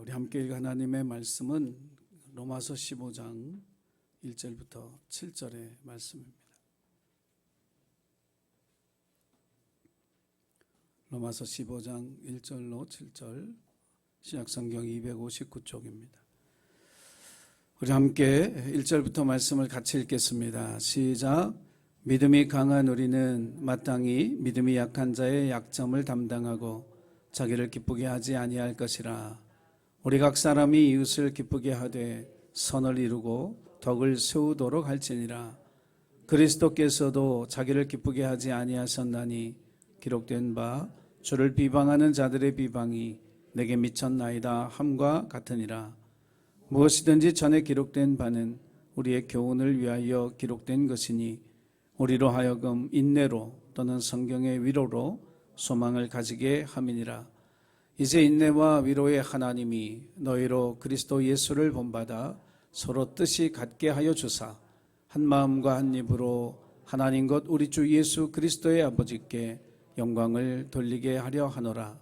우리 함께 읽은 하나님의 말씀은 로마서 15장 1절부터 7절의 말씀입니다. 로마서 15장 1절로 7절, 신약성경 259쪽입니다. 우리 함께 1절부터 말씀을 같이 읽겠습니다. 시작. 믿음이 강한 우리는 마땅히 믿음이 약한 자의 약점을 담당하고 자기를 기쁘게 하지 아니할 것이라. 우리 각 사람이 이웃을 기쁘게 하되 선을 이루고 덕을 세우도록 할지니라. 그리스도께서도 자기를 기쁘게 하지 아니하셨나니 기록된 바 주를 비방하는 자들의 비방이 내게 미쳤나이다 함과 같으니라. 무엇이든지 전에 기록된 바는 우리의 교훈을 위하여 기록된 것이니 우리로 하여금 인내로 또는 성경의 위로로 소망을 가지게 함이니라. 이제 인내와 위로의 하나님이 너희로 그리스도 예수를 본받아 서로 뜻이 같게 하여 주사 한 마음과 한 입으로 하나님 곧 우리 주 예수 그리스도의 아버지께 영광을 돌리게 하려 하노라.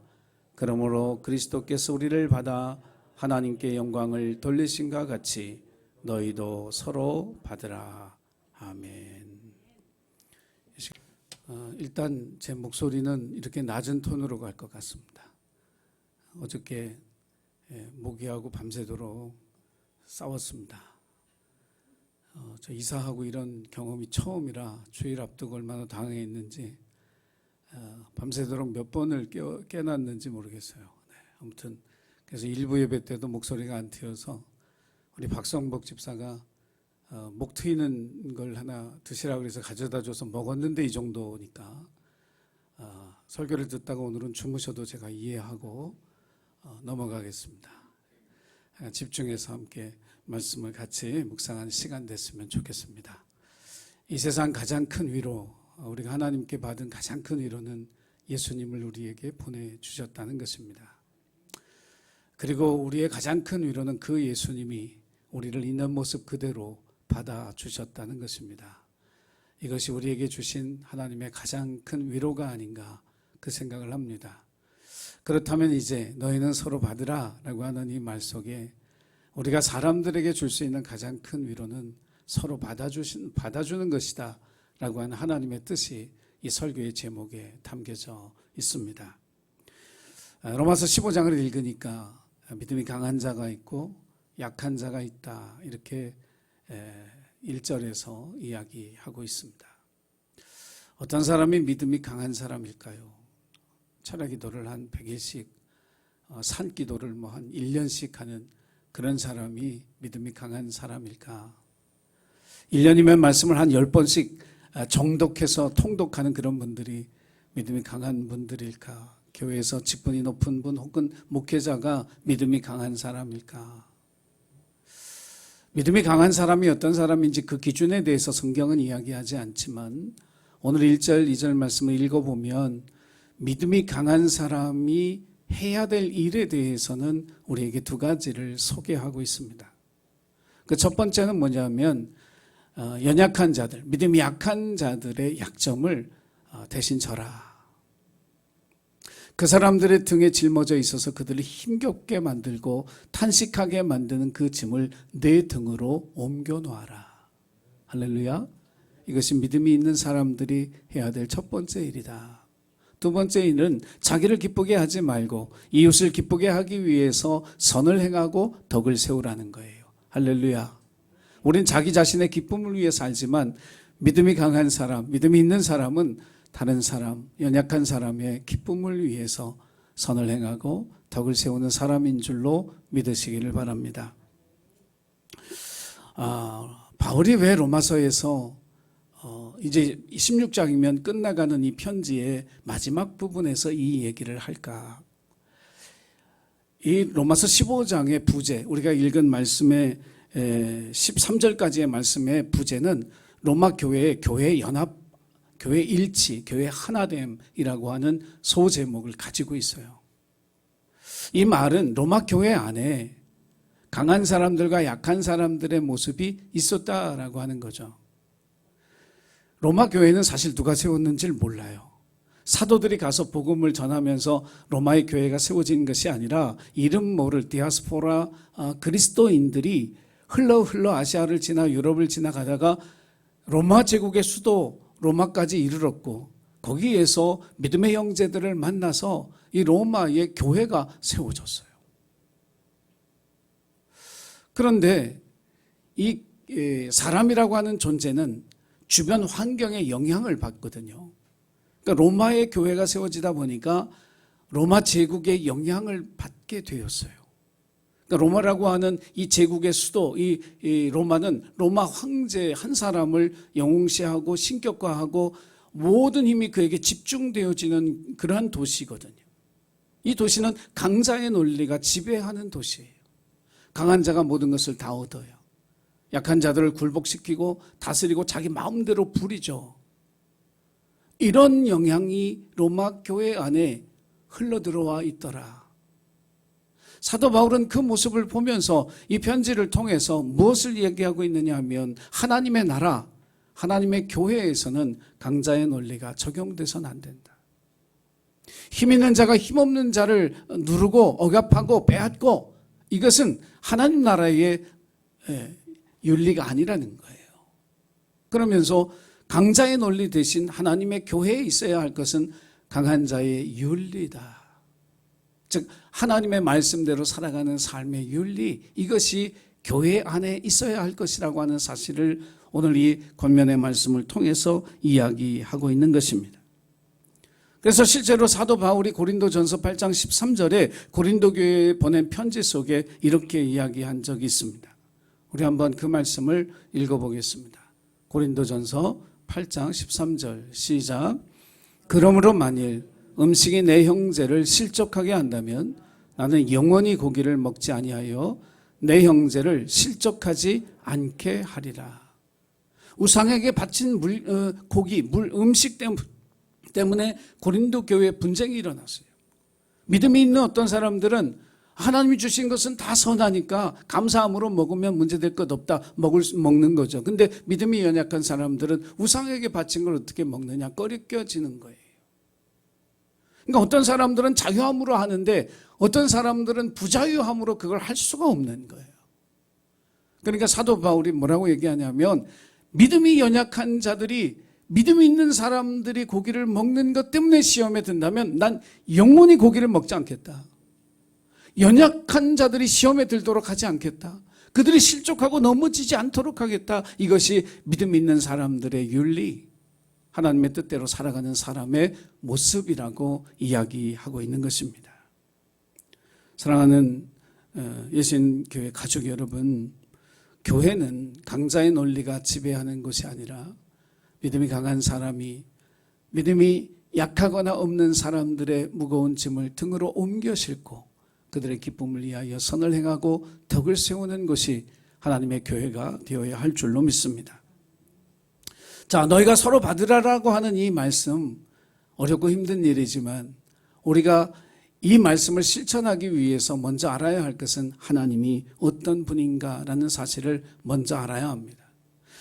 그러므로 그리스도께서 우리를 받아 하나님께 영광을 돌리신과 같이 너희도 서로 받으라. 아멘. 일단 제 목소리는 이렇게 낮은 톤으로 갈 것 같습니다. 어저께 모기하고 밤새도록 싸웠습니다. 저 이사하고 이런 경험이 처음이라 주일 앞두고 얼마나 당황했는지 밤새도록 몇 번을 깨놨는지 모르겠어요. 아무튼 그래서 일부 예배 때도 목소리가 안 트여서 우리 박성복 집사가 목 트이는 걸 하나 드시라고 해서 가져다 줘서 먹었는데 이 정도니까 설교를 듣다가 오늘은 주무셔도 제가 이해하고 넘어가겠습니다. 집중해서 함께 말씀을 같이 묵상하는 시간 됐으면 좋겠습니다. 이 세상 가장 큰 위로, 우리가 하나님께 받은 가장 큰 위로는 예수님을 우리에게 보내주셨다는 것입니다. 그리고 우리의 가장 큰 위로는 그 예수님이 우리를 있는 모습 그대로 받아주셨다는 것입니다. 이것이 우리에게 주신 하나님의 가장 큰 위로가 아닌가 그 생각을 합니다. 그렇다면 이제 너희는 서로 받으라 라고 하는 이 말 속에 우리가 사람들에게 줄 수 있는 가장 큰 위로는 서로 받아주는 것이다 라고 하는 하나님의 뜻이 이 설교의 제목에 담겨져 있습니다. 로마서 15장을 읽으니까 믿음이 강한 자가 있고 약한 자가 있다 이렇게 1절에서 이야기하고 있습니다. 어떤 사람이 믿음이 강한 사람일까요? 철야기도를 한 100일씩 산기도를 한 1년씩 하는 그런 사람이 믿음이 강한 사람일까? 1년이면 말씀을 한 10번씩 정독해서 통독하는 그런 분들이 믿음이 강한 분들일까? 교회에서 직분이 높은 분 혹은 목회자가 믿음이 강한 사람일까? 믿음이 강한 사람이 어떤 사람인지 그 기준에 대해서 성경은 이야기하지 않지만 오늘 1절, 2절 말씀을 읽어보면 믿음이 강한 사람이 해야 될 일에 대해서는 우리에게 두 가지를 소개하고 있습니다. 그 첫 번째는 뭐냐면 연약한 자들, 믿음이 약한 자들의 약점을 대신 져라. 그 사람들의 등에 짊어져 있어서 그들을 힘겹게 만들고 탄식하게 만드는 그 짐을 내 등으로 옮겨 놓아라. 할렐루야. 이것이 믿음이 있는 사람들이 해야 될 첫 번째 일이다. 두 번째 일은 자기를 기쁘게 하지 말고 이웃을 기쁘게 하기 위해서 선을 행하고 덕을 세우라는 거예요. 할렐루야. 우린 자기 자신의 기쁨을 위해 살지만 믿음이 강한 사람, 믿음이 있는 사람은 다른 사람, 연약한 사람의 기쁨을 위해서 선을 행하고 덕을 세우는 사람인 줄로 믿으시기를 바랍니다. 바울이 왜 로마서에서 이제 16장이면 끝나가는 이 편지의 마지막 부분에서 이 얘기를 할까? 이 로마서 15장의 부제, 우리가 읽은 말씀의 13절까지의 말씀의 부제는 로마 교회의 교회 연합, 교회 일치, 교회 하나됨이라고 하는 소제목을 가지고 있어요. 이 말은 로마 교회 안에 강한 사람들과 약한 사람들의 모습이 있었다라고 하는 거죠. 로마 교회는 사실 누가 세웠는지를 몰라요. 사도들이 가서 복음을 전하면서 로마의 교회가 세워진 것이 아니라 이름 모를 디아스포라 그리스도인들이 흘러 아시아를 지나 유럽을 지나가다가 로마 제국의 수도 로마까지 이르렀고 거기에서 믿음의 형제들을 만나서 이 로마의 교회가 세워졌어요. 그런데 이 사람이라고 하는 존재는 주변 환경에 영향을 받거든요. 그러니까 로마의 교회가 세워지다 보니까 로마 제국의 영향을 받게 되었어요. 그러니까 로마라고 하는 이 제국의 수도, 이 로마는 로마 황제 한 사람을 영웅시하고 신격화하고 모든 힘이 그에게 집중되어지는 그러한 도시거든요. 이 도시는 강자의 논리가 지배하는 도시예요. 강한 자가 모든 것을 다 얻어요. 약한 자들을 굴복시키고 다스리고 자기 마음대로 부리죠. 이런 영향이 로마 교회 안에 흘러들어와 있더라. 사도 바울은 그 모습을 보면서 이 편지를 통해서 무엇을 얘기하고 있느냐 하면 하나님의 나라, 하나님의 교회에서는 강자의 논리가 적용돼서는 안 된다. 힘 있는 자가 힘없는 자를 누르고 억압하고 빼앗고 이것은 하나님 나라의 윤리가 아니라는 거예요. 그러면서 강자의 논리 대신 하나님의 교회에 있어야 할 것은 강한 자의 윤리다. 즉 하나님의 말씀대로 살아가는 삶의 윤리, 이것이 교회 안에 있어야 할 것이라고 하는 사실을 오늘 이 권면의 말씀을 통해서 이야기하고 있는 것입니다. 그래서 실제로 사도 바울이 고린도전서 8장 13절에 고린도 교회에 보낸 편지 속에 이렇게 이야기한 적이 있습니다. 우리 한번 그 말씀을 읽어보겠습니다. 고린도전서 8장 13절 시작. 그러므로 만일 음식이 내 형제를 실족하게 한다면 나는 영원히 고기를 먹지 아니하여 내 형제를 실족하지 않게 하리라. 우상에게 바친 고기, 음식 때문에 고린도 교회에 분쟁이 일어났어요. 믿음이 있는 어떤 사람들은 하나님이 주신 것은 다 선하니까 감사함으로 먹으면 문제될 것 없다. 먹는 거죠. 근데 믿음이 연약한 사람들은 우상에게 바친 걸 어떻게 먹느냐 꺼리껴지는 거예요. 그러니까 어떤 사람들은 자유함으로 하는데 어떤 사람들은 부자유함으로 그걸 할 수가 없는 거예요. 그러니까 사도 바울이 뭐라고 얘기하냐면 믿음이 연약한 자들이 믿음이 있는 사람들이 고기를 먹는 것 때문에 시험에 든다면 난 영원히 고기를 먹지 않겠다. 연약한 자들이 시험에 들도록 하지 않겠다. 그들이 실족하고 넘어지지 않도록 하겠다. 이것이 믿음 있는 사람들의 윤리, 하나님의 뜻대로 살아가는 사람의 모습이라고 이야기하고 있는 것입니다. 사랑하는 예신교회 가족 여러분, 교회는 강자의 논리가 지배하는 것이 아니라 믿음이 강한 사람이 믿음이 약하거나 없는 사람들의 무거운 짐을 등으로 옮겨 싣고 그들의 기쁨을 위하여 선을 행하고 덕을 세우는 것이 하나님의 교회가 되어야 할 줄로 믿습니다. 자, 너희가 서로 받으라라고 하는 이 말씀, 어렵고 힘든 일이지만 우리가 이 말씀을 실천하기 위해서 먼저 알아야 할 것은 하나님이 어떤 분인가라는 사실을 먼저 알아야 합니다.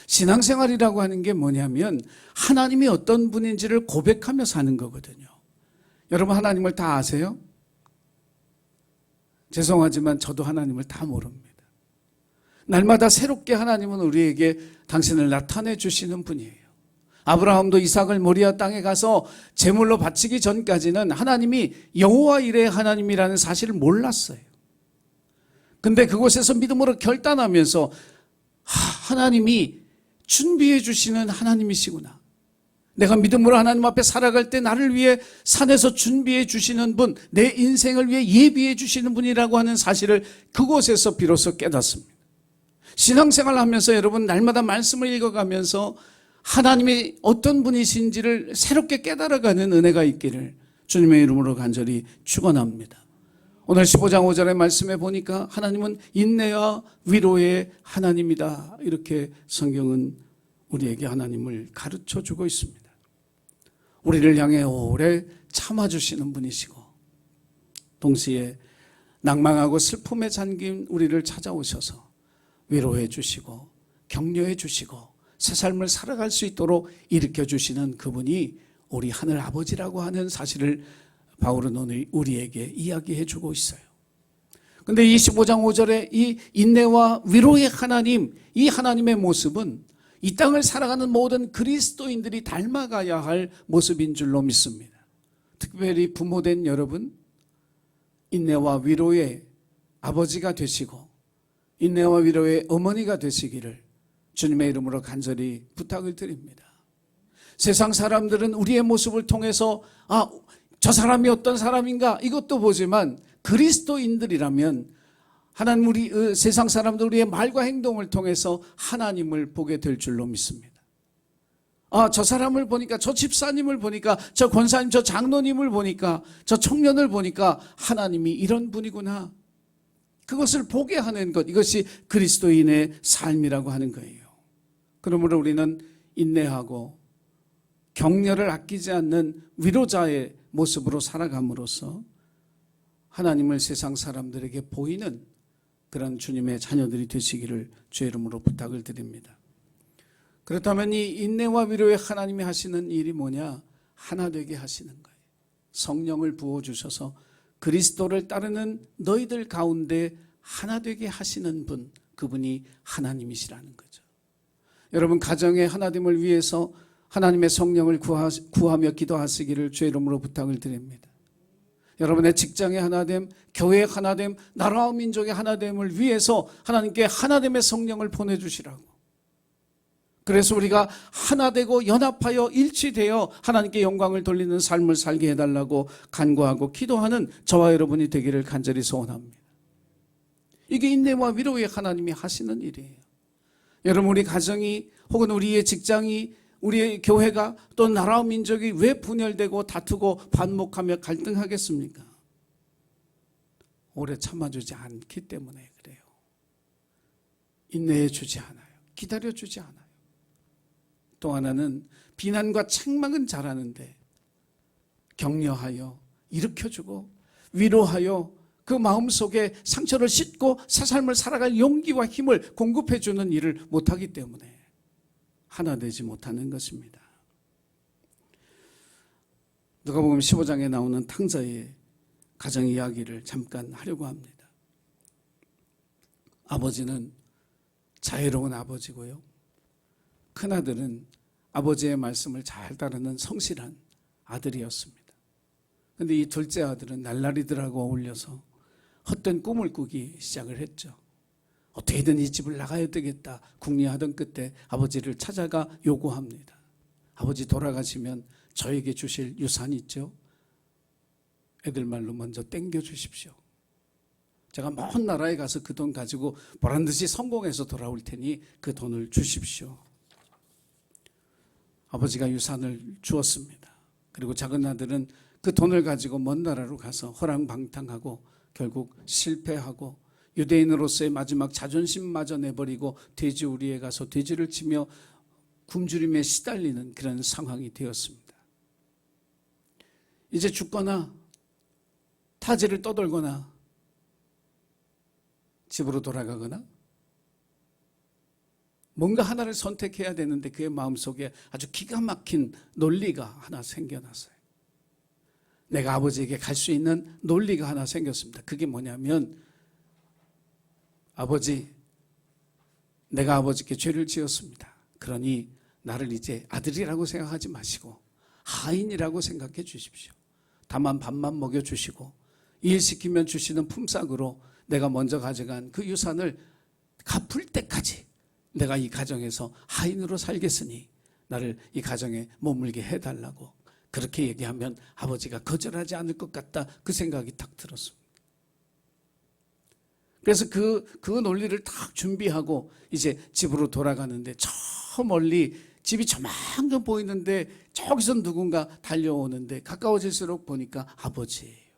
신앙생활이라고 하는 게 뭐냐면 하나님이 어떤 분인지를 고백하며 사는 거거든요. 여러분 하나님을 다 아세요? 죄송하지만 저도 하나님을 다 모릅니다. 날마다 새롭게 하나님은 우리에게 당신을 나타내 주시는 분이에요. 아브라함도 이삭을 모리아 땅에 가서 제물로 바치기 전까지는 하나님이 여호와 일의 하나님이라는 사실을 몰랐어요. 근데 그곳에서 믿음으로 결단하면서 하나님이 준비해 주시는 하나님이시구나. 내가 믿음으로 하나님 앞에 살아갈 때 나를 위해 산에서 준비해 주시는 분, 내 인생을 위해 예비해 주시는 분이라고 하는 사실을 그곳에서 비로소 깨닫습니다. 신앙생활을 하면서 여러분 날마다 말씀을 읽어가면서 하나님이 어떤 분이신지를 새롭게 깨달아가는 은혜가 있기를 주님의 이름으로 간절히 축원합니다. 오늘 15장 5절의 말씀에 보니까 하나님은 인내와 위로의 하나님이다. 이렇게 성경은 우리에게 하나님을 가르쳐주고 있습니다. 우리를 향해 오래 참아주시는 분이시고 동시에 낭망하고 슬픔에 잠긴 우리를 찾아오셔서 위로해 주시고 격려해 주시고 새 삶을 살아갈 수 있도록 일으켜 주시는 그분이 우리 하늘 아버지라고 하는 사실을 바울은 오늘 우리에게 이야기해 주고 있어요. 근데 25장 5절에 이 인내와 위로의 하나님, 이 하나님의 모습은 이 땅을 살아가는 모든 그리스도인들이 닮아가야 할 모습인 줄로 믿습니다. 특별히 부모된 여러분, 인내와 위로의 아버지가 되시고 인내와 위로의 어머니가 되시기를 주님의 이름으로 간절히 부탁을 드립니다. 세상 사람들은 우리의 모습을 통해서 저 사람이 어떤 사람인가 이것도 보지만 그리스도인들이라면 하나님 우리 세상 사람들 우리의 말과 행동을 통해서 하나님을 보게 될 줄로 믿습니다. 저 사람을 보니까, 저 집사님을 보니까, 저 권사님, 저 장로님을 보니까, 저 청년을 보니까 하나님이 이런 분이구나. 그것을 보게 하는 것, 이것이 그리스도인의 삶이라고 하는 거예요. 그러므로 우리는 인내하고 격려를 아끼지 않는 위로자의 모습으로 살아감으로써 하나님을 세상 사람들에게 보이는 그런 주님의 자녀들이 되시기를 주의 이름으로 부탁을 드립니다. 그렇다면 이 인내와 위로의 하나님이 하시는 일이 뭐냐? 하나 되게 하시는 거예요. 성령을 부어주셔서 그리스도를 따르는 너희들 가운데 하나 되게 하시는 분, 그분이 하나님이시라는 거죠. 여러분 가정의 하나됨을 위해서 하나님의 성령을 구하며 기도하시기를 주의 이름으로 부탁을 드립니다. 여러분의 직장의 하나됨, 교회의 하나됨, 나라와 민족의 하나됨을 위해서 하나님께 하나됨의 성령을 보내주시라고. 그래서 우리가 하나 되고 연합하여 일치되어 하나님께 영광을 돌리는 삶을 살게 해달라고 간구하고 기도하는 저와 여러분이 되기를 간절히 소원합니다. 이게 인내와 위로의 하나님이 하시는 일이에요. 여러분 우리 가정이 혹은 우리의 직장이 우리의 교회가 또 나라와 민족이 왜 분열되고 다투고 반목하며 갈등하겠습니까? 오래 참아주지 않기 때문에 그래요. 인내해 주지 않아요. 기다려 주지 않아요. 또 하나는 비난과 책망은 잘하는데 격려하여 일으켜주고 위로하여 그 마음속에 상처를 씻고 새 삶을 살아갈 용기와 힘을 공급해주는 일을 못하기 때문에 하나 되지 못하는 것입니다. 누가복음 15장에 나오는 탕자의 가정 이야기를 잠깐 하려고 합니다. 아버지는 자애로운 아버지고요. 큰아들은 아버지의 말씀을 잘 따르는 성실한 아들이었습니다. 그런데 이 둘째 아들은 날라리들하고 어울려서 헛된 꿈을 꾸기 시작을 했죠. 어떻게든 이 집을 나가야 되겠다 궁리하던 끝에 아버지를 찾아가 요구합니다. 아버지 돌아가시면 저에게 주실 유산 있죠? 애들 말로 먼저 땡겨 주십시오. 제가 먼 나라에 가서 그 돈 가지고 보란듯이 성공해서 돌아올 테니 그 돈을 주십시오. 아버지가 유산을 주었습니다. 그리고 작은 아들은 그 돈을 가지고 먼 나라로 가서 허랑방탕하고 결국 실패하고 유대인으로서의 마지막 자존심마저 내버리고 돼지우리에 가서 돼지를 치며 굶주림에 시달리는 그런 상황이 되었습니다. 이제 죽거나 타지를 떠돌거나 집으로 돌아가거나 뭔가 하나를 선택해야 되는데 그의 마음속에 아주 기가 막힌 논리가 하나 생겨났어요. 내가 아버지에게 갈 수 있는 논리가 하나 생겼습니다. 그게 뭐냐면 아버지, 내가 아버지께 죄를 지었습니다. 그러니 나를 이제 아들이라고 생각하지 마시고 하인이라고 생각해 주십시오. 다만 밥만 먹여주시고 일 시키면 주시는 품삯으로 내가 먼저 가져간 그 유산을 갚을 때까지 내가 이 가정에서 하인으로 살겠으니 나를 이 가정에 머물게 해달라고 그렇게 얘기하면 아버지가 거절하지 않을 것 같다 그 생각이 딱 들었습니다. 그래서 그 논리를 딱 준비하고 이제 집으로 돌아가는데 저 멀리 집이 저만큼 보이는데 저기서 누군가 달려오는데 가까워질수록 보니까 아버지예요.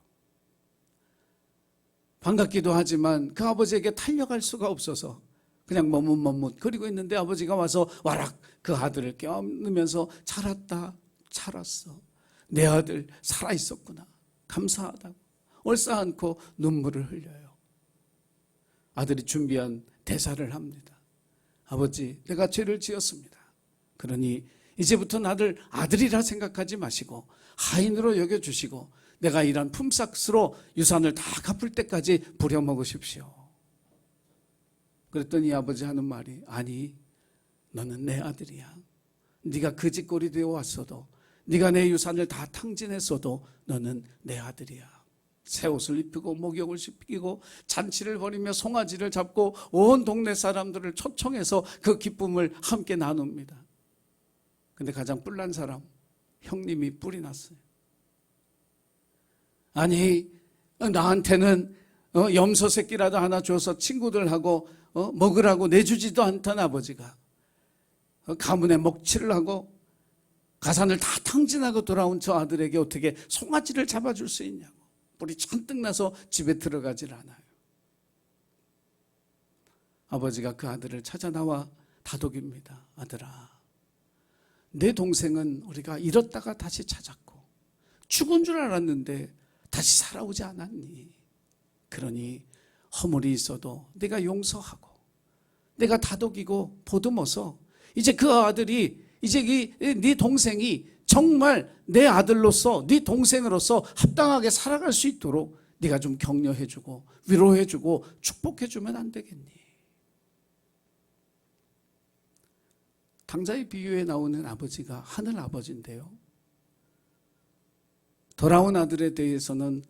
반갑기도 하지만 그 아버지에게 달려갈 수가 없어서 그냥 머뭇머뭇 거리고 있는데 아버지가 와서 와락 그 아들을 껴안으면서 자랐어. 내 아들 살아있었구나. 감사하다고 얼싸안고 눈물을 흘려요. 아들이 준비한 대사를 합니다. 아버지, 내가 죄를 지었습니다. 그러니 이제부터 나를 아들이라 생각하지 마시고 하인으로 여겨주시고 내가 일한 품삯으로 유산을 다 갚을 때까지 부려먹으십시오. 그랬더니 아버지 하는 말이, 아니, 너는 내 아들이야. 네가 거지꼴이 되어 왔어도, 네가 내 유산을 다 탕진했어도 너는 내 아들이야. 새 옷을 입히고 목욕을 시키고 잔치를 벌이며 송아지를 잡고 온 동네 사람들을 초청해서 그 기쁨을 함께 나눕니다. 근데 가장 뿔난 사람, 형님이 뿔이 났어요. 아니, 나한테는 염소 새끼라도 하나 줘서 친구들하고 먹으라고 내주지도 않던 아버지가 가문에 먹칠을 하고 가산을 다 탕진하고 돌아온 저 아들에게 어떻게 송아지를 잡아줄 수 있냐고. 뿔이 잔뜩 나서 집에 들어가질 않아요. 아버지가 그 아들을 찾아 나와 다독입니다. 아들아, 내 동생은 우리가 잃었다가 다시 찾았고 죽은 줄 알았는데 다시 살아오지 않았니? 그러니 허물이 있어도 내가 용서하고 내가 다독이고 보듬어서 이제 그 아들이, 이제 네 동생이 정말 내 아들로서, 네 동생으로서 합당하게 살아갈 수 있도록 네가 좀 격려해주고 위로해주고 축복해주면 안 되겠니? 당자의 비유에 나오는 아버지가 하늘 아버지인데요, 돌아온 아들에 대해서는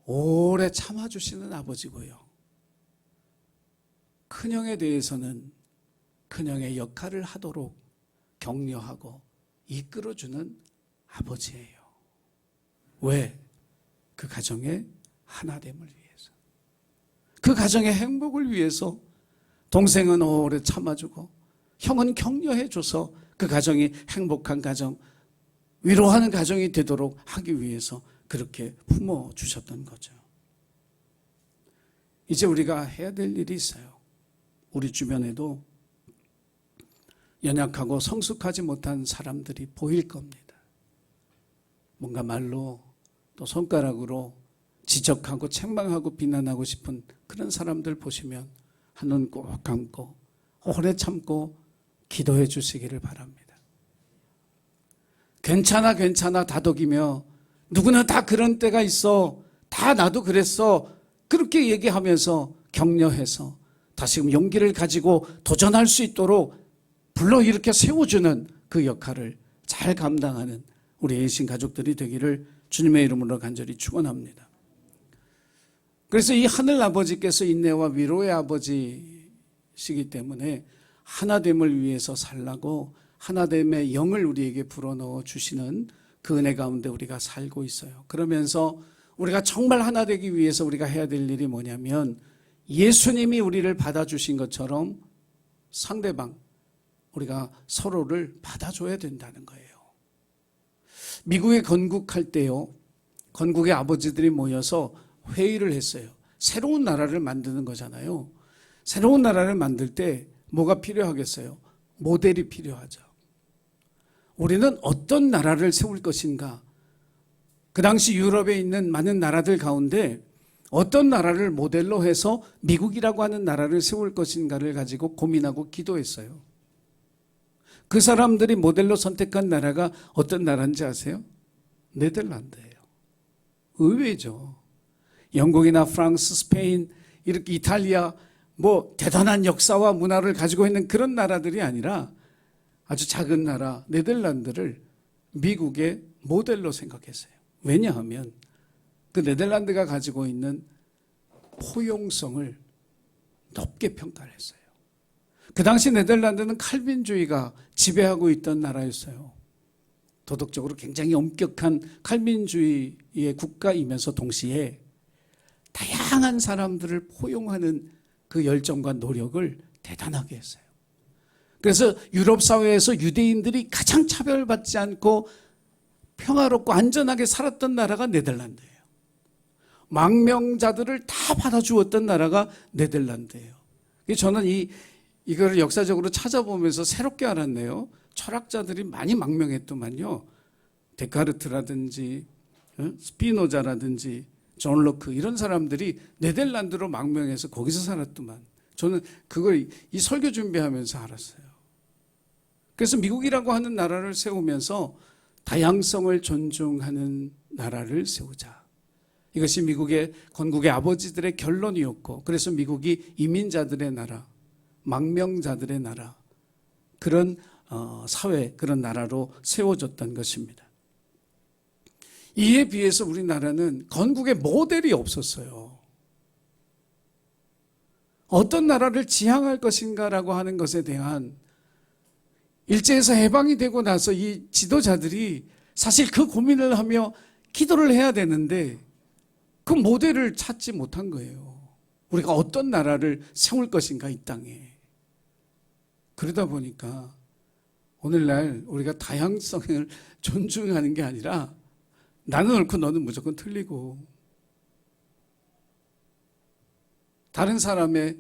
오래 참아주시는 아버지고요, 큰형에 대해서는 큰형의 역할을 하도록 격려하고 이끌어주는 아버지예요. 왜? 그 가정의 하나됨을 위해서, 그 가정의 행복을 위해서 동생은 오래 참아주고 형은 격려해줘서 그 가정이 행복한 가정, 위로하는 가정이 되도록 하기 위해서 그렇게 품어주셨던 거죠. 이제 우리가 해야 될 일이 있어요. 우리 주변에도 연약하고 성숙하지 못한 사람들이 보일 겁니다. 뭔가 말로 또 손가락으로 지적하고 책망하고 비난하고 싶은 그런 사람들 보시면 한눈 꼭 감고 오래 참고 기도해 주시기를 바랍니다. 괜찮아 다독이며 누구나 다 그런 때가 있어, 다 나도 그랬어, 그렇게 얘기하면서 격려해서 다시금 용기를 가지고 도전할 수 있도록 불러일으켜 세워주는 그 역할을 잘 감당하는 우리 애신 가족들이 되기를 주님의 이름으로 간절히 축원합니다. 그래서 이 하늘 아버지께서 인내와 위로의 아버지시기 때문에 하나됨을 위해서 살라고 하나됨의 영을 우리에게 불어넣어 주시는 그 은혜 가운데 우리가 살고 있어요. 그러면서 우리가 정말 하나 되기 위해서 우리가 해야 될 일이 뭐냐면, 예수님이 우리를 받아주신 것처럼 상대방, 우리가 서로를 받아줘야 된다는 거예요. 미국에 건국할 때요, 건국의 아버지들이 모여서 회의를 했어요. 새로운 나라를 만드는 거잖아요. 새로운 나라를 만들 때 뭐가 필요하겠어요? 모델이 필요하죠. 우리는 어떤 나라를 세울 것인가? 그 당시 유럽에 있는 많은 나라들 가운데 어떤 나라를 모델로 해서 미국이라고 하는 나라를 세울 것인가를 가지고 고민하고 기도했어요. 그 사람들이 모델로 선택한 나라가 어떤 나라인지 아세요? 네덜란드예요. 의외죠. 영국이나 프랑스, 스페인, 이렇게 이탈리아, 뭐 대단한 역사와 문화를 가지고 있는 그런 나라들이 아니라 아주 작은 나라 네덜란드를 미국의 모델로 생각했어요. 왜냐하면 그 네덜란드가 가지고 있는 포용성을 높게 평가를 했어요. 그 당시 네덜란드는 칼빈주의가 지배하고 있던 나라였어요. 도덕적으로 굉장히 엄격한 칼빈주의의 국가이면서 동시에 다양한 사람들을 포용하는 그 열정과 노력을 대단하게 했어요. 그래서 유럽 사회에서 유대인들이 가장 차별받지 않고 평화롭고 안전하게 살았던 나라가 네덜란드예요. 망명자들을 다 받아주었던 나라가 네덜란드예요. 저는 이걸 역사적으로 찾아보면서 새롭게 알았네요. 철학자들이 많이 망명했더만요. 데카르트라든지 스피노자라든지 존 로크, 이런 사람들이 네덜란드로 망명해서 거기서 살았더만. 저는 그걸 이 설교 준비하면서 알았어요. 그래서 미국이라고 하는 나라를 세우면서 다양성을 존중하는 나라를 세우자. 이것이 미국의 건국의 아버지들의 결론이었고, 그래서 미국이 이민자들의 나라, 망명자들의 나라, 그런 사회, 그런 나라로 세워졌던 것입니다. 이에 비해서 우리나라는 건국의 모델이 없었어요. 어떤 나라를 지향할 것인가라고 하는 것에 대한 일제에서 해방이 되고 나서 이 지도자들이 사실 그 고민을 하며 기도를 해야 되는데 그 모델을 찾지 못한 거예요. 우리가 어떤 나라를 세울 것인가 이 땅에. 그러다 보니까 오늘날 우리가 다양성을 존중하는 게 아니라 나는 옳고 너는 무조건 틀리고 다른 사람의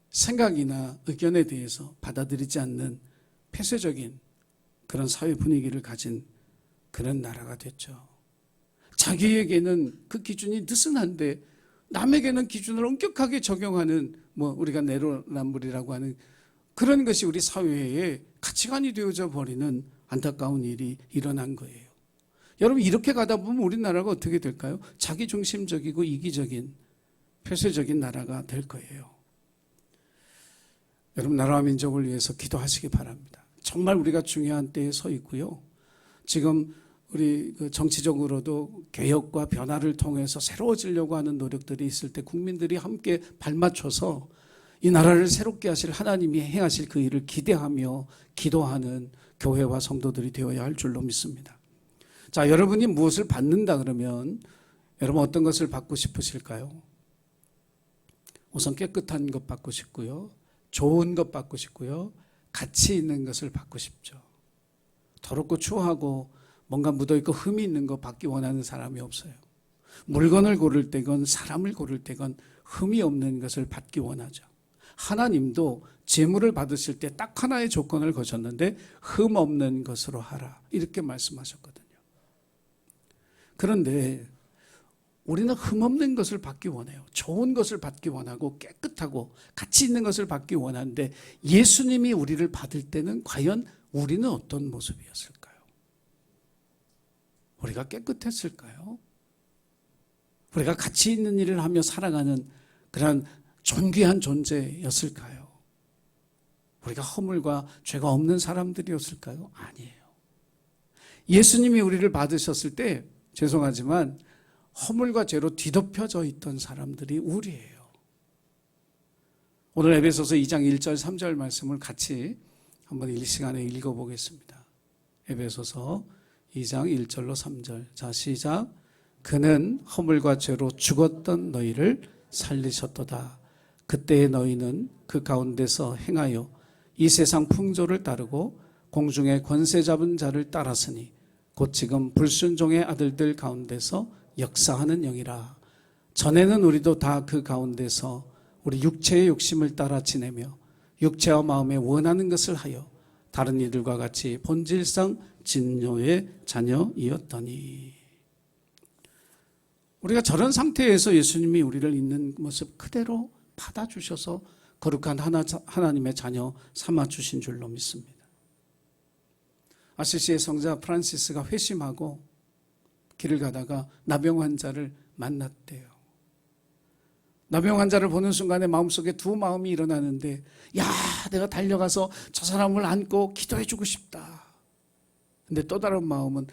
생각이나 의견에 대해서 받아들이지 않는 폐쇄적인 그런 사회 분위기를 가진 그런 나라가 됐죠. 자기에게는 그 기준이 느슨한데 남에게는 기준을 엄격하게 적용하는 우리가 내로남불이라고 하는 그런 것이 우리 사회에 가치관이 되어져 버리는 안타까운 일이 일어난 거예요. 여러분 이렇게 가다 보면 우리나라가 어떻게 될까요? 자기중심적이고 이기적인 폐쇄적인 나라가 될 거예요. 여러분 나라와 민족을 위해서 기도하시기 바랍니다. 정말 우리가 중요한 때에 서 있고요. 지금 우리 정치적으로도 개혁과 변화를 통해서 새로워지려고 하는 노력들이 있을 때 국민들이 함께 발맞춰서 이 나라를 새롭게 하실 하나님이 행하실 그 일을 기대하며 기도하는 교회와 성도들이 되어야 할 줄로 믿습니다. 자, 여러분이 무엇을 받는다 그러면 여러분 어떤 것을 받고 싶으실까요? 우선 깨끗한 것 받고 싶고요. 좋은 것 받고 싶고요. 가치 있는 것을 받고 싶죠. 더럽고 추하고 뭔가 묻어있고 흠이 있는 거 받기 원하는 사람이 없어요. 물건을 고를 때건 사람을 고를 때건 흠이 없는 것을 받기 원하죠. 하나님도 재물을 받으실 때 딱 하나의 조건을 거셨는데 흠 없는 것으로 하라 이렇게 말씀하셨거든요. 그런데 우리는 흠 없는 것을 받기 원해요. 좋은 것을 받기 원하고 깨끗하고 가치 있는 것을 받기 원하는데 예수님이 우리를 받을 때는 과연 우리는 어떤 모습이었을까요? 우리가 깨끗했을까요? 우리가 가치 있는 일을 하며 살아가는 그런 존귀한 존재였을까요? 우리가 허물과 죄가 없는 사람들이었을까요? 아니에요. 예수님이 우리를 받으셨을 때 죄송하지만 허물과 죄로 뒤덮여져 있던 사람들이 우리예요. 오늘 에베소서 2장 1절 3절 말씀을 같이 한번 이 시간에 읽어보겠습니다. 에베소서 2장 1절로 3절. 자, 시작. 그는 허물과 죄로 죽었던 너희를 살리셨도다. 그때의 너희는 그 가운데서 행하여 이 세상 풍조를 따르고 공중의 권세 잡은 자를 따랐으니 곧 지금 불순종의 아들들 가운데서 역사하는 영이라. 전에는 우리도 다 그 가운데서 우리 육체의 욕심을 따라 지내며 육체와 마음에 원하는 것을 하여 다른 이들과 같이 본질상 진노의 자녀이었더니. 우리가 저런 상태에서 예수님이 우리를 있는 모습 그대로 받아주셔서 거룩한 하나님의 자녀 삼아주신 줄로 믿습니다. 아시시의 성자 프란시스가 회심하고 길을 가다가 나병 환자를 만났대요. 나병 환자를 보는 순간에 마음속에 두 마음이 일어나는데, 야, 내가 달려가서 저 사람을 안고 기도해주고 싶다. 근데 또 다른 마음은,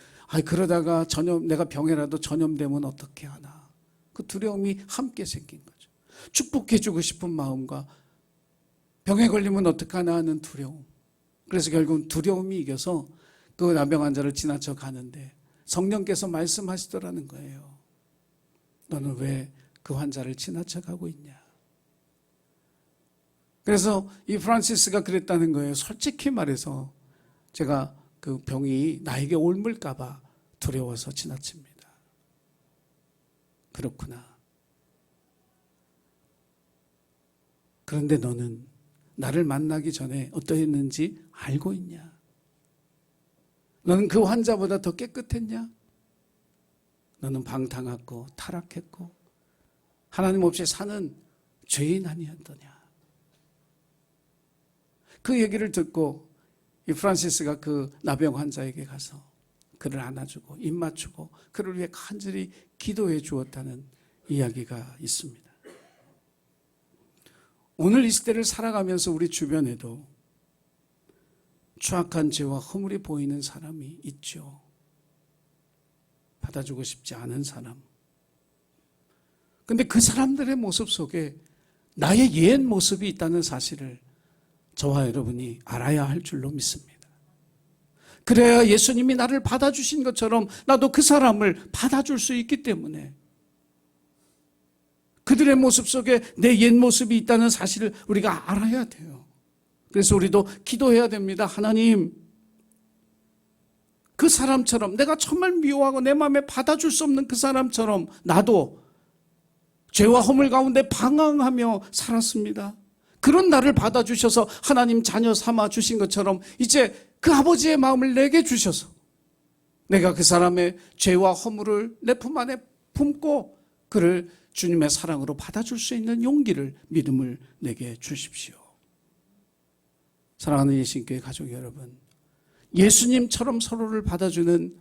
그러다가 내가 병에라도 전염되면 어떻게 하나. 그 두려움이 함께 생긴 거죠. 축복해주고 싶은 마음과 병에 걸리면 어떡하나 하는 두려움. 그래서 결국은 두려움이 이겨서 그 나병 환자를 지나쳐 가는데 성령께서 말씀하시더라는 거예요. 너는 왜 그 환자를 지나쳐 가고 있냐. 그래서 이 프란시스가 그랬다는 거예요. 솔직히 말해서 제가 그 병이 나에게 옮을까 봐 두려워서 지나칩니다. 그렇구나. 그런데 너는 나를 만나기 전에 어떠했는지 알고 있냐? 너는 그 환자보다 더 깨끗했냐? 너는 방탕하고 타락했고 하나님 없이 사는 죄인 아니었더냐? 그 얘기를 듣고 이 프란시스가 그 나병 환자에게 가서 그를 안아주고 입 맞추고 그를 위해 간절히 기도해 주었다는 이야기가 있습니다. 오늘 이 시대를 살아가면서 우리 주변에도 추악한 죄와 허물이 보이는 사람이 있죠. 받아주고 싶지 않은 사람. 근데 그 사람들의 모습 속에 나의 옛 모습이 있다는 사실을 저와 여러분이 알아야 할 줄로 믿습니다. 그래야 예수님이 나를 받아주신 것처럼 나도 그 사람을 받아줄 수 있기 때문에 그들의 모습 속에 내 옛 모습이 있다는 사실을 우리가 알아야 돼요. 그래서 우리도 기도해야 됩니다. 하나님, 그 사람처럼 내가 정말 미워하고 내 마음에 받아줄 수 없는 그 사람처럼 나도 죄와 허물 가운데 방황하며 살았습니다. 그런 나를 받아주셔서 하나님 자녀 삼아 주신 것처럼 이제 그 아버지의 마음을 내게 주셔서 내가 그 사람의 죄와 허물을 내 품 안에 품고 그를 주님의 사랑으로 받아줄 수 있는 용기를, 믿음을 내게 주십시오. 사랑하는 예신교회 가족 여러분, 예수님처럼 서로를 받아주는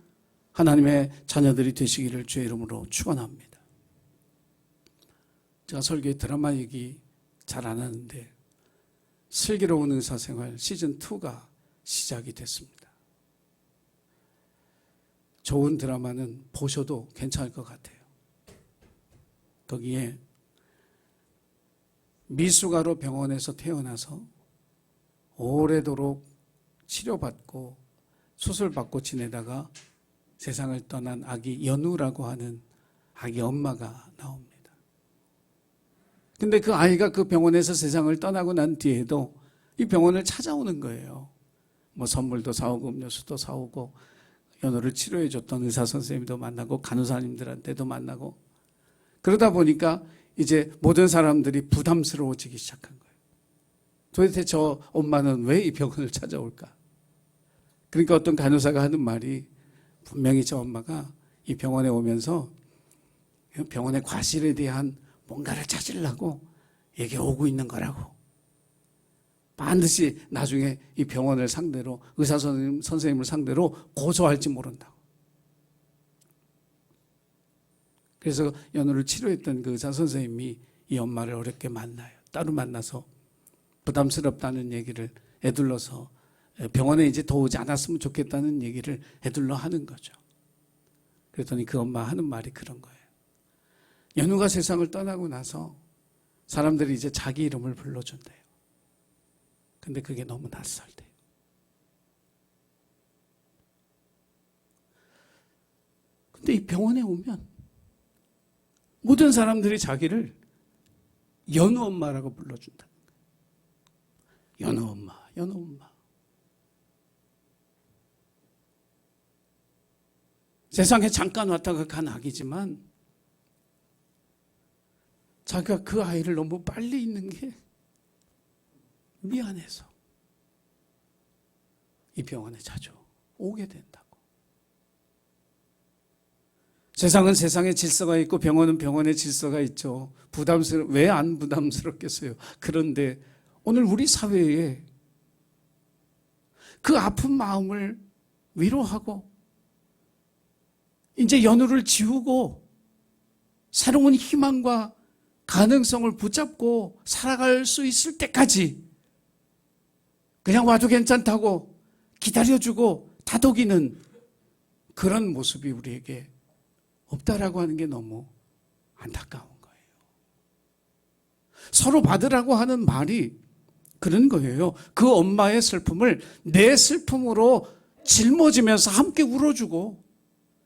하나님의 자녀들이 되시기를 주의 이름으로 축원합니다. 제가 설교에 드라마 얘기 잘 안 하는데 슬기로운 의사생활 시즌2가 시작이 됐습니다. 좋은 드라마는 보셔도 괜찮을 것 같아요. 거기에 미숙아로 병원에서 태어나서 오래도록 치료받고 수술받고 지내다가 세상을 떠난 아기 연우라고 하는 아기 엄마가 나옵니다. 근데 그 아이가 그 병원에서 세상을 떠나고 난 뒤에도 이 병원을 찾아오는 거예요. 뭐 선물도 사오고 음료수도 사오고 연우를 치료해 줬던 의사 선생님도 만나고 간호사님들한테도 만나고 그러다 보니까 이제 모든 사람들이 부담스러워지기 시작한 거예요. 도대체 저 엄마는 왜 이 병원을 찾아올까? 그러니까 어떤 간호사가 하는 말이 분명히 저 엄마가 이 병원에 오면서 병원의 과실에 대한 뭔가를 찾으려고 여기 오고 있는 거라고. 반드시 나중에 이 병원을 상대로 의사 선생님을 상대로 고소할지 모른다고. 그래서 연우를 치료했던 그 의사 선생님이 이 엄마를 어렵게 만나요. 따로 만나서 부담스럽다는 얘기를 애둘러서 병원에 이제 더 오지 않았으면 좋겠다는 얘기를 애둘러 하는 거죠. 그랬더니 그 엄마 하는 말이 그런 거예요. 연우가 세상을 떠나고 나서 사람들이 이제 자기 이름을 불러준대요. 근데 그게 너무 낯설대요. 근데 이 병원에 오면 모든 사람들이 자기를 연우 엄마라고 불러준다. 연우 엄마, 연우 엄마. 세상에 잠깐 왔다가 간 아기지만 자기가 그 아이를 너무 빨리 잊는 게 미안해서 이 병원에 자주 오게 된다고. 세상은 세상의 질서가 있고 병원은 병원의 질서가 있죠. 왜 안 부담스럽겠어요? 그런데 오늘 우리 사회에 그 아픈 마음을 위로하고 이제 연우를 지우고 새로운 희망과 가능성을 붙잡고 살아갈 수 있을 때까지 그냥 와도 괜찮다고 기다려주고 다독이는 그런 모습이 우리에게 없다라고 하는 게 너무 안타까운 거예요. 서로 받으라고 하는 말이 그런 거예요. 그 엄마의 슬픔을 내 슬픔으로 짊어지면서 함께 울어주고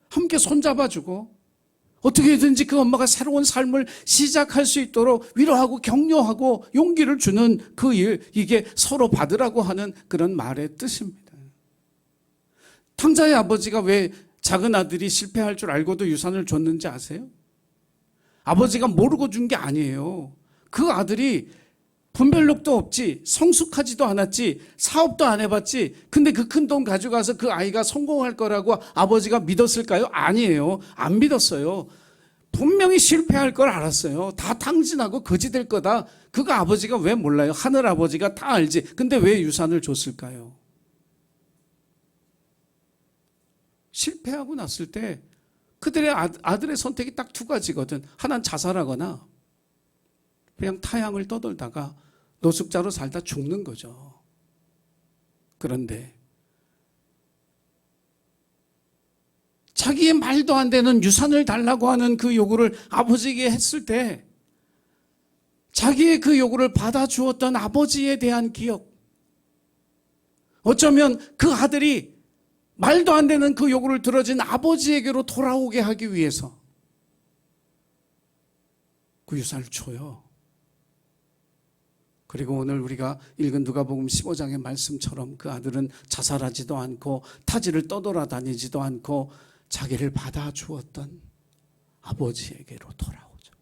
함께 손잡아주고 어떻게든지 그 엄마가 새로운 삶을 시작할 수 있도록 위로하고 격려하고 용기를 주는 그 일, 이게 서로 받으라고 하는 그런 말의 뜻입니다. 탕자의 아버지가 왜 작은 아들이 실패할 줄 알고도 유산을 줬는지 아세요? 아버지가 모르고 준 게 아니에요. 그 아들이 분별력도 없지, 성숙하지도 않았지, 사업도 안 해봤지, 근데 그 큰 돈 가져가서 그 아이가 성공할 거라고 아버지가 믿었을까요? 아니에요. 안 믿었어요. 분명히 실패할 걸 알았어요. 다 탕진하고 거지 될 거다. 그거 아버지가 왜 몰라요? 하늘 아버지가 다 알지. 근데 왜 유산을 줬을까요? 실패하고 났을 때 그들의 아들의 선택이 딱 두 가지거든. 하나는 자살하거나 그냥 타향을 떠돌다가 노숙자로 살다 죽는 거죠. 그런데 자기의 말도 안 되는 유산을 달라고 하는 그 요구를 아버지에게 했을 때 자기의 그 요구를 받아주었던 아버지에 대한 기억, 어쩌면 그 아들이 말도 안 되는 그 요구를 들어진 아버지에게로 돌아오게 하기 위해서 그 유산을 줘요. 그리고 오늘 우리가 읽은 누가복음 15장의 말씀처럼 그 아들은 자살하지도 않고 타지를 떠돌아다니지도 않고 자기를 받아주었던 아버지에게로 돌아오죠.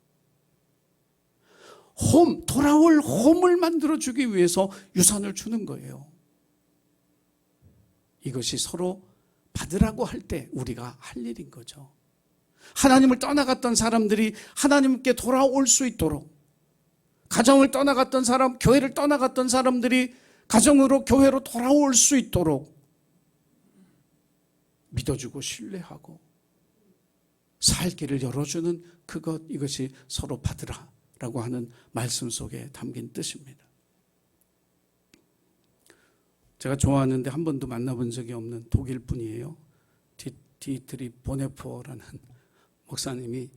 돌아올 홈을 만들어주기 위해서 유산을 주는 거예요. 이것이 서로 받으라고 할 때 우리가 할 일인 거죠. 하나님을 떠나갔던 사람들이 하나님께 돌아올 수 있도록, 가정을 떠나갔던 사람, 교회를 떠나갔던 사람들이 가정으로 교회로 돌아올 수 있도록 믿어주고 신뢰하고 살 길을 열어주는 이것이 서로 받으라라고 하는 말씀 속에 담긴 뜻입니다. 제가 좋아하는데 한 번도 만나본 적이 없는 독일 분이에요. 디트리 보네포라는 목사님이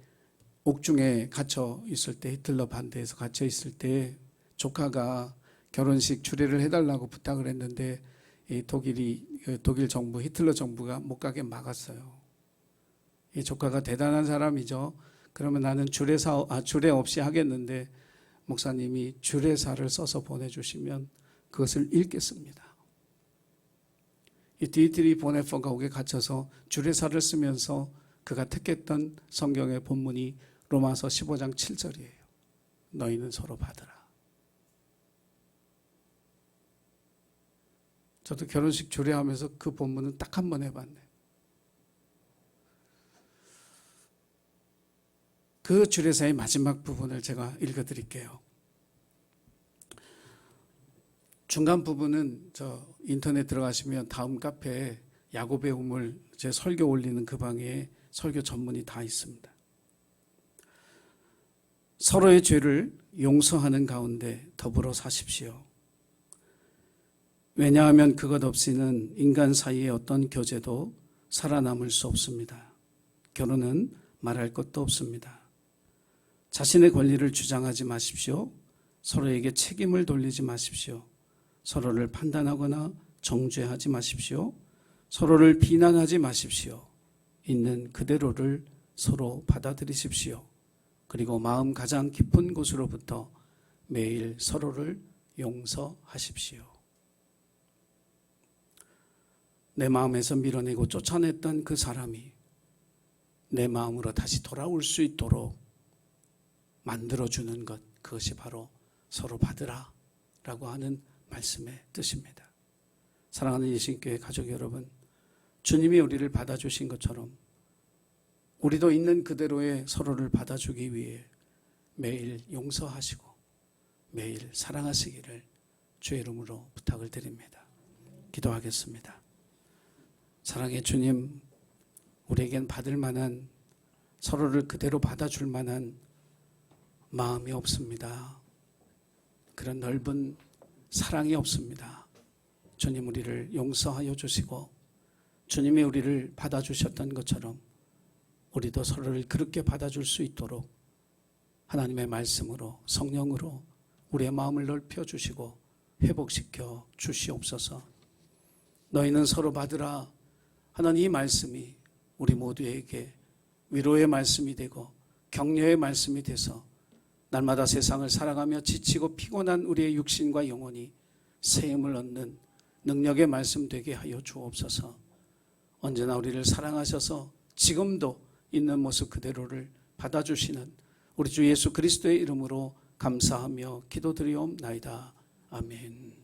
옥중에 gat혀 있을 때, 히틀러 반대에서 갇혀 있을 때 조카가 결혼식 주례를 해달라고 부탁을 했는데 이 독일 정부, 히틀러 정부가 못 가게 막았어요. 이 조카가 대단한 사람이죠. 그러면 나는 주례 없이 하겠는데 목사님이 주례사를 써서 보내주시면 그것을 읽겠습니다. 이 디트리 보네포가 옥에 갇혀서 주례사를 쓰면서 그가 택했던 성경의 본문이 로마서 15장 7절이에요. 너희는 서로 받으라. 저도 결혼식 주례하면서 그 본문은 딱 한 번 해봤네요. 그 주례사의 마지막 부분을 제가 읽어드릴게요. 중간 부분은 저 인터넷 들어가시면 다음 카페에 야곱의 우물 제 설교 올리는 그 방에 설교 전문이 다 있습니다. 서로의 죄를 용서하는 가운데 더불어 사십시오. 왜냐하면 그것 없이는 인간 사이의 어떤 교제도 살아남을 수 없습니다. 결혼은 말할 것도 없습니다. 자신의 권리를 주장하지 마십시오. 서로에게 책임을 돌리지 마십시오. 서로를 판단하거나 정죄하지 마십시오. 서로를 비난하지 마십시오. 있는 그대로를 서로 받아들이십시오. 그리고 마음 가장 깊은 곳으로부터 매일 서로를 용서하십시오. 내 마음에서 밀어내고 쫓아냈던 그 사람이 내 마음으로 다시 돌아올 수 있도록 만들어주는 것, 그것이 바로 서로 받으라 라고 하는 말씀의 뜻입니다. 사랑하는 예수님교회 가족 여러분, 주님이 우리를 받아주신 것처럼 우리도 있는 그대로의 서로를 받아주기 위해 매일 용서하시고 매일 사랑하시기를 주의 이름으로 부탁을 드립니다. 기도하겠습니다. 사랑의 주님, 우리에겐 받을 만한, 서로를 그대로 받아줄 만한 마음이 없습니다. 그런 넓은 사랑이 없습니다. 주님, 우리를 용서하여 주시고 주님이 우리를 받아주셨던 것처럼 우리도 서로를 그렇게 받아줄 수 있도록 하나님의 말씀으로, 성령으로 우리의 마음을 넓혀주시고 회복시켜 주시옵소서. 너희는 서로 받으라 하나님, 이 말씀이 우리 모두에게 위로의 말씀이 되고 격려의 말씀이 돼서 날마다 세상을 살아가며 지치고 피곤한 우리의 육신과 영혼이 새 힘을 얻는 능력의 말씀 되게 하여 주옵소서. 언제나 우리를 사랑하셔서 지금도 있는 모습 그대로를 받아주시는 우리 주 예수 그리스도의 이름으로 감사하며 기도드리옵나이다. 아멘.